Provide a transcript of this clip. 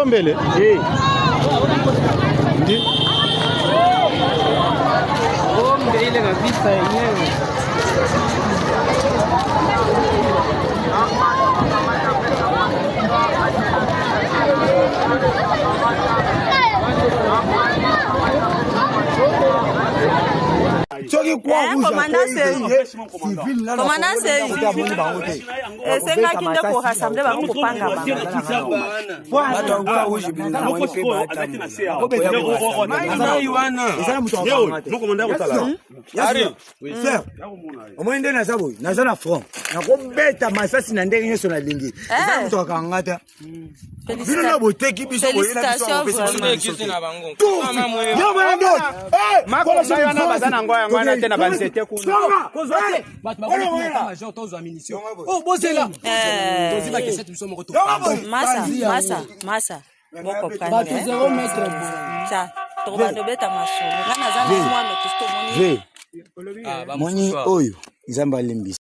Bombele. Ndi. Bombele kabisa yenyewe. Commandant c'est c'est là qui doit rassembler va kupanga Massa.